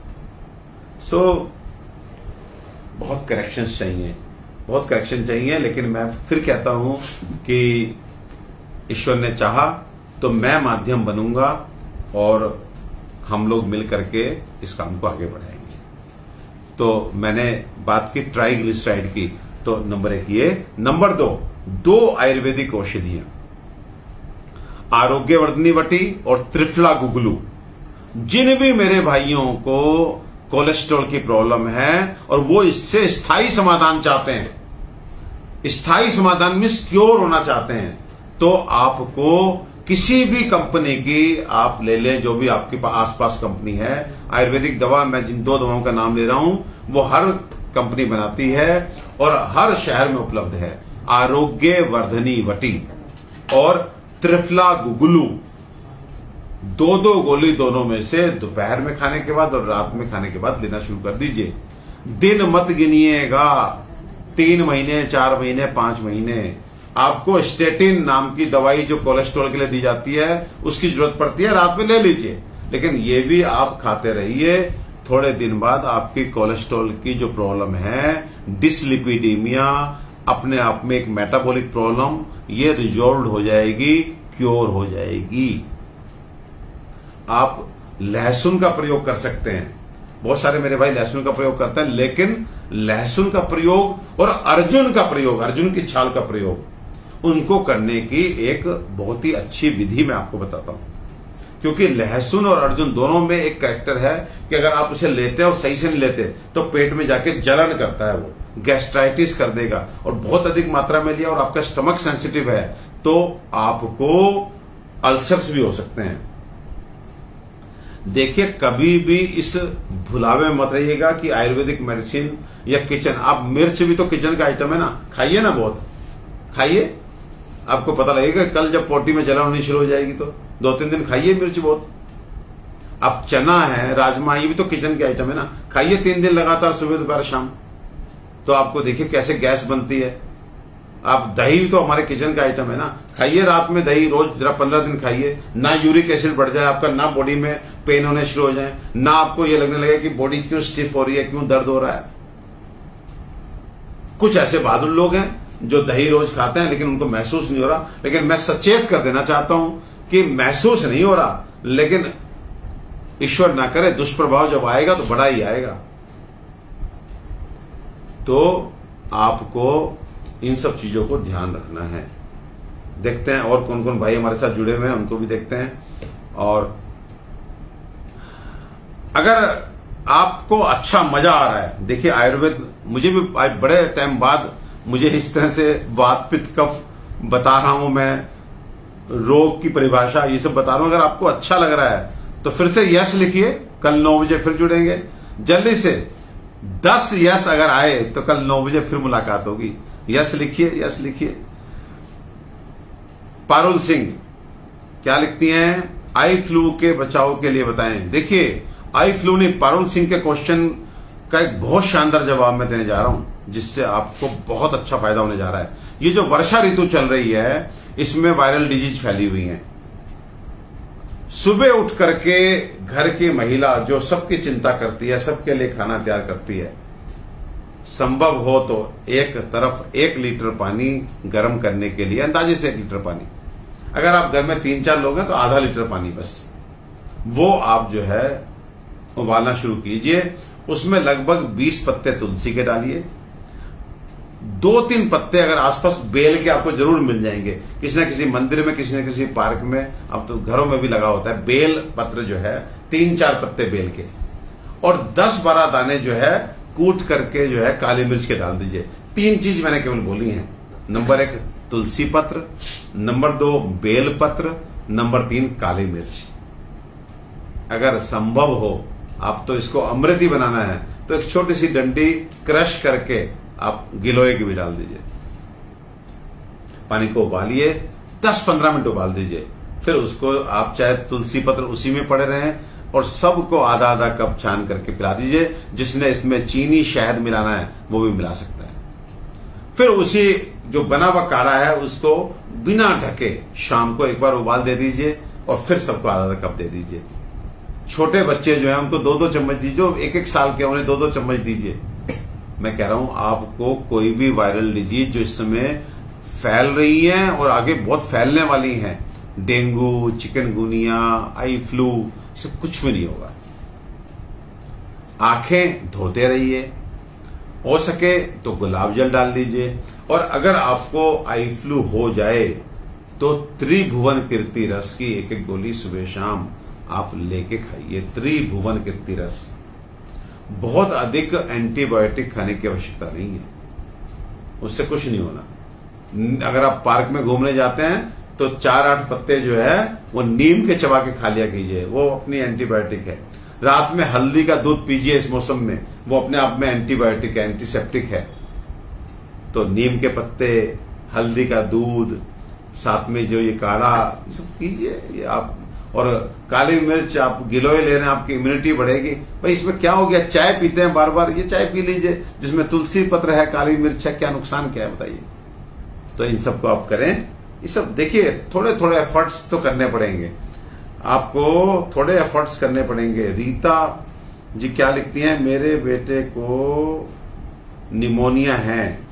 बहुत करेक्शंस चाहिए, बहुत करेक्शन चाहिए। लेकिन मैं फिर कहता हूं कि ईश्वर ने चाहा तो मैं माध्यम बनूंगा और हम लोग मिल करके इस काम को आगे बढ़ाएंगे। तो मैंने बात की ट्राइग्लिसराइड की, तो नंबर 1 ये। नंबर 2 आयुर्वेदिक औषधियां, आरोग्यवर्धनी वटी और त्रिफला गुगलू। जिन भी मेरे भाइयों को कोलेस्ट्रॉल की प्रॉब्लम है और वो इससे स्थायी समाधान चाहते हैं, स्थायी समाधान मींस क्योर होना चाहते हैं, तो आपको किसी भी कंपनी की आप ले लें, जो भी आपके पास आसपास कंपनी है। आयुर्वेदिक दवा, मैं जिन 2 दवाओं का नाम ले रहा हूं वो हर कंपनी बनाती है और हर शहर में उपलब्ध है। आरोग्यवर्धनी वटी और त्रिफला गुगलू, 2 गोली दोनों में से दोपहर में खाने के बाद और रात में खाने के बाद लेना शुरू कर दीजिए। दिन मत गिनिएगा, 3 महीने, 4 महीने, 5 महीने। आपको स्टेटिन नाम की दवाई जो कोलेस्ट्रॉल के लिए दी जाती है उसकी जरूरत पड़ती है, रात में ले लीजिए। लेकिन ये भी आप खाते रहिए, थोड़े दिन बाद आपकी कोलेस्ट्रॉल की जो प्रॉब्लम है, डिसलिपिडीमिया, अपने आप में एक मेटाबॉलिक प्रॉब्लम, ये रिजॉल्व हो जाएगी, क्योर हो जाएगी। आप लहसुन का प्रयोग कर सकते हैं, बहुत सारे मेरे भाई लहसुन का प्रयोग करते हैं, लेकिन लहसुन का प्रयोग और अर्जुन का प्रयोग, अर्जुन की छाल का प्रयोग, उनको करने की एक बहुत ही अच्छी विधि मैं आपको बताता हूं। क्योंकि लहसुन और अर्जुन दोनों में एक कैरेक्टर है कि अगर आप उसे लेते हैं और सही से नहीं लेते तो पेट में जाके जलन करता है, वो गैस्ट्राइटिस कर देगा। और बहुत अधिक मात्रा में लिया और आपका स्टमक सेंसिटिव है तो आपको अल्सर्स भी हो सकते हैं। देखिए, कभी भी इस भुलावे में मत रहिएगा कि आयुर्वेदिक मेडिसिन या किचन, आप मिर्च भी तो किचन का आइटम है ना, खाइए ना, बहुत खाइए, आपको पता लगेगा। कल जब पोटी में जलन होनी शुरू हो जाएगी तो 2-3 दिन खाइए मिर्च बहुत। अब चना है, राजमा, ये भी तो किचन के आइटम है ना, खाइए 3 दिन लगातार, सुबह दोपहर शाम, तो आपको देखिए कैसे गैस बनती है। आप दही भी तो हमारे किचन का आइटम है ना, खाइए रात में दही, रोज जरा 15 दिन खाइए, ना यूरिक एसिड बढ़ जाए आपका, ना बॉडी में पेन होने शुरू हो जाए, ना आपको ये लगने लगे कि बॉडी क्यों स्टिफ हो रही है, क्यों दर्द हो रहा है। कुछ ऐसे बहादुर लोग हैं जो दही रोज खाते हैं लेकिन उनको महसूस नहीं हो रहा। लेकिन मैं सचेत कर देना चाहता हूं कि महसूस नहीं हो रहा, लेकिन ईश्वर ना करे दुष्प्रभाव जब आएगा तो बड़ा ही आएगा। तो आपको इन सब चीजों को ध्यान रखना है। देखते हैं और कौन कौन भाई हमारे साथ जुड़े हुए हैं, उनको भी देखते हैं। और अगर आपको अच्छा मजा आ रहा है, देखिए आयुर्वेद, मुझे भी आज बड़े टाइम बाद मुझे इस तरह से वात पित्त कफ बता रहा हूं, मैं रोग की परिभाषा ये सब बता रहा हूं। अगर आपको अच्छा लग रहा है तो फिर से यस लिखिए, कल 9 बजे फिर जुड़ेंगे जल्दी से। 10 यस अगर आए तो कल 9 बजे फिर मुलाकात होगी। यस लिखिए, यस लिखिए। पारुल सिंह क्या लिखती हैं? आई फ्लू के बचाव के लिए बताएं। देखिए, आई फ्लू नहीं, पारुल सिंह के क्वेश्चन का एक बहुत शानदार जवाब मैं देने जा रहा हूं, जिससे आपको बहुत अच्छा फायदा होने जा रहा है। ये जो वर्षा ऋतु चल रही है, इसमें वायरल डिजीज फैली हुई है। सुबह उठ करके घर की महिला जो सबकी चिंता करती है, सबके लिए खाना तैयार करती है, संभव हो तो एक तरफ 1 लीटर पानी गर्म करने के लिए, अंदाजे से 1 लीटर पानी, अगर आप घर में 3-4 लोग हैं तो आधा लीटर पानी बस, वो आप जो है उबालना शुरू कीजिए। उसमें लगभग 20 पत्ते तुलसी के डालिए, 2-3 पत्ते अगर आसपास बेल के आपको जरूर मिल जाएंगे, किसी न किसी मंदिर में, किसी न किसी पार्क में, अब तो घरों में भी लगा होता है बेल पत्र जो है, 3-4 पत्ते बेल के, और 10-12 दाने जो है कूट करके जो है काली मिर्च के डाल दीजिए। 3 चीज मैंने केवल बोली हैं। नंबर 1 तुलसी पत्र, नंबर 2 बेल पत्र, नंबर 3 काली मिर्च। अगर संभव हो आप तो इसको अमृत ही बनाना है तो एक छोटी सी डंडी क्रश करके आप गिलोय की भी डाल दीजिए। पानी को उबालिए, 10-15 मिनट उबाल दीजिए। फिर उसको आप चाहे तुलसी पत्र उसी में पड़े रहें और सबको आधा आधा कप छान करके पिला दीजिए। जिसने इसमें चीनी शहद मिलाना है वो भी मिला सकता है। फिर उसी जो बना हुआ काढ़ा है उसको बिना ढके शाम को एक बार उबाल दे दीजिए और फिर सबको आधा आधा कप दे दीजिए। छोटे बच्चे जो हैं उनको 2-2 चम्मच दीजिए, जो 1-1 साल के उन्हें 2-2 चम्मच दीजिए। मैं कह रहा हूं आपको कोई भी वायरल डिजीज जो इस समय फैल रही है और आगे बहुत फैलने वाली हैं, डेंगू, चिकनगुनिया, आई फ्लू, इससे कुछ भी नहीं होगा। आंखें धोते रहिए, हो सके तो गुलाब जल डाल लीजिए। और अगर आपको आई फ्लू हो जाए तो त्रिभुवन कीर्ति रस की 1-1 गोली सुबह शाम आप लेके खाइए। त्रिभुवन कीर्ति रस, बहुत अधिक एंटीबायोटिक खाने की आवश्यकता नहीं है, उससे कुछ नहीं होना। अगर आप पार्क में घूमने जाते हैं तो 4-8 पत्ते जो है वो नीम के चबा के खा लिया कीजिए, वो अपनी एंटीबायोटिक है। रात में हल्दी का दूध पीजिए इस मौसम में, वो अपने आप में एंटीबायोटिक है, एंटीसेप्टिक है। तो नीम के पत्ते, हल्दी का दूध, साथ में जो ये काढ़ा, ये सब पीजिए ये आप। और काली मिर्च आप गिलोय ले रहे हैं, आपकी इम्यूनिटी बढ़ेगी। भाई इसमें क्या हो गया, चाय पीते हैं बार बार, ये चाय पी लीजिए जिसमें तुलसी पत्र है, काली मिर्च है, क्या नुकसान क्या है बताइए। तो इन सबको आप करें। ये सब देखिए थोड़े थोड़े एफर्ट्स तो करने पड़ेंगे आपको, थोड़े एफर्ट्स करने पड़ेंगे। रीता जी क्या लिखती हैं, मेरे बेटे को निमोनिया है।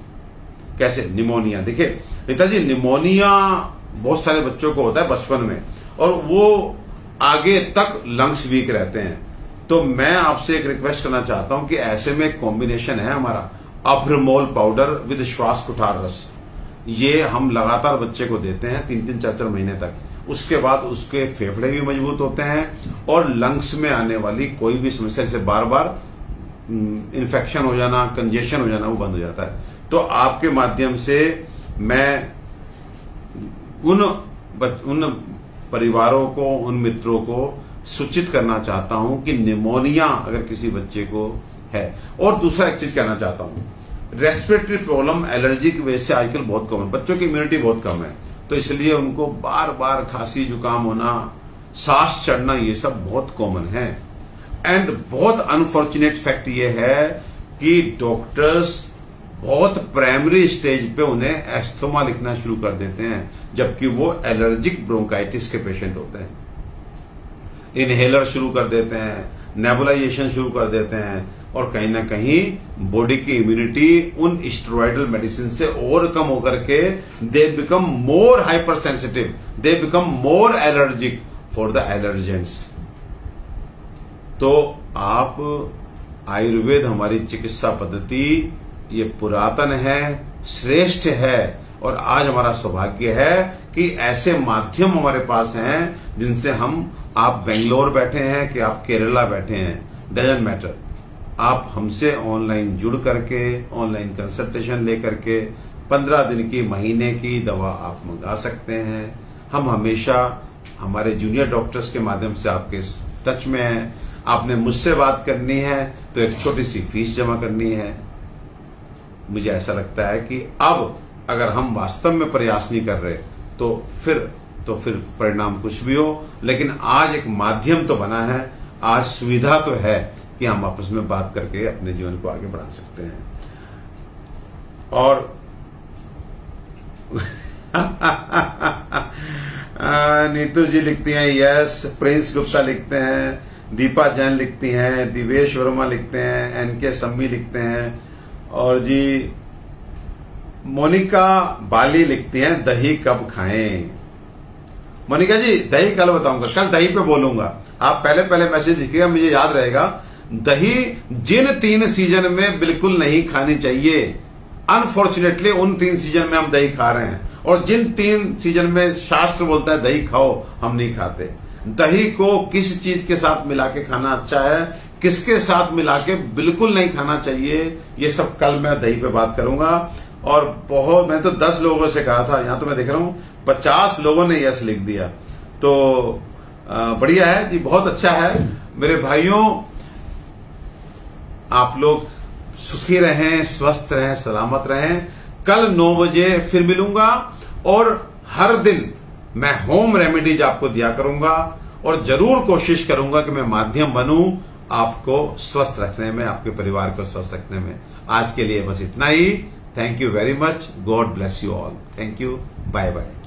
कैसे निमोनिया? देखिए रीता जी, निमोनिया बहुत सारे बच्चों को होता है बचपन में और वो आगे तक लंग्स वीक रहते हैं। तो मैं आपसे एक रिक्वेस्ट करना चाहता हूं कि ऐसे में एक कॉम्बिनेशन है हमारा, अभ्रमोल पाउडर विद श्वास कुठार रस। ये हम लगातार बच्चे को देते हैं 3-3, 4-4 महीने तक। उसके बाद उसके फेफड़े भी मजबूत होते हैं और लंग्स में आने वाली कोई भी समस्या, जैसे बार बार इन्फेक्शन हो जाना, कंजेशन हो जाना, वो बंद हो जाता है। तो आपके माध्यम से मैं उन परिवारों को, उन मित्रों को सूचित करना चाहता हूं कि निमोनिया अगर किसी बच्चे को है। और दूसरा एक चीज कहना चाहता हूं, रेस्पिरेटरी प्रॉब्लम, एलर्जी की वजह से आजकल बहुत कम है, बच्चों की इम्यूनिटी बहुत कम है, तो इसलिए उनको बार बार खांसी जुकाम होना, सांस चढ़ना, ये सब बहुत कॉमन है। एंड बहुत अनफॉर्चुनेट फैक्ट ये है कि डॉक्टर्स बहुत प्राइमरी स्टेज पे उन्हें एस्थमा लिखना शुरू कर देते हैं, जबकि वो एलर्जिक ब्रोंकाइटिस के पेशेंट होते हैं। इनहेलर शुरू कर देते हैं, नेबुलाइजेशन शुरू कर देते हैं और कहीं ना कहीं बॉडी की इम्यूनिटी उन स्टेरॉइडल मेडिसिन से और कम होकर के they become more hyper sensitive, they become more allergic for the allergens. तो आप आयुर्वेद, हमारी चिकित्सा पद्धति ये पुरातन है, श्रेष्ठ है और आज हमारा सौभाग्य है कि ऐसे माध्यम हमारे पास हैं जिनसे हम, आप बेंगलोर बैठे हैं कि आप केरला बैठे हैं, डजंट मैटर, आप हमसे ऑनलाइन जुड़ करके, ऑनलाइन कंसल्टेशन लेकर के 15 दिन की, महीने की दवा आप मंगा सकते हैं। हम हमेशा हमारे जूनियर डॉक्टर्स के माध्यम से आपके टच में हैं। आपने मुझसे बात करनी है तो एक छोटी सी फीस जमा करनी है। मुझे ऐसा लगता है कि अब अगर हम वास्तव में प्रयास नहीं कर रहे तो फिर परिणाम कुछ भी हो, लेकिन आज एक माध्यम तो बना है, आज सुविधा तो है कि हम आपस में बात करके अपने जीवन को आगे बढ़ा सकते हैं। और नीतू जी लिखती हैं यस, प्रिंस गुप्ता लिखते हैं, दीपा जैन लिखती हैं, दिवेश वर्मा लिखते हैं, एनके सम्मी लिखते हैं, और जी मोनिका बाली लिखती हैं दही कब खाएं। मोनिका जी दही कल बताऊंगा, कल दही पे बोलूंगा। आप पहले मैसेज लिखिएगा, मुझे याद रहेगा। दही जिन 3 सीजन में बिल्कुल नहीं खानी चाहिए, अनफॉर्चुनेटली उन 3 सीजन में हम दही खा रहे हैं, और जिन 3 सीजन में शास्त्र बोलता है दही खाओ, हम नहीं खाते। दही को किस चीज के साथ मिला के खाना अच्छा है, किसके साथ मिला के बिल्कुल नहीं खाना चाहिए, ये सब कल मैं दही पे बात करूंगा। और बहुत, मैं तो 10 लोगों से कहा था, यहां तो मैं देख रहा हूं 50 लोगों ने यस लिख दिया। तो बढ़िया है जी, बहुत अच्छा है मेरे भाइयों। आप लोग सुखी रहें, स्वस्थ रहें, सलामत रहें। कल 9 बजे फिर मिलूंगा और हर दिन मैं होम रेमेडीज आपको दिया करूंगा और जरूर कोशिश करूंगा कि मैं माध्यम बनूं आपको स्वस्थ रखने में, आपके परिवार को स्वस्थ रखने में। आज के लिए बस इतना ही। Thank you very much. God bless you all. Thank you. Bye bye.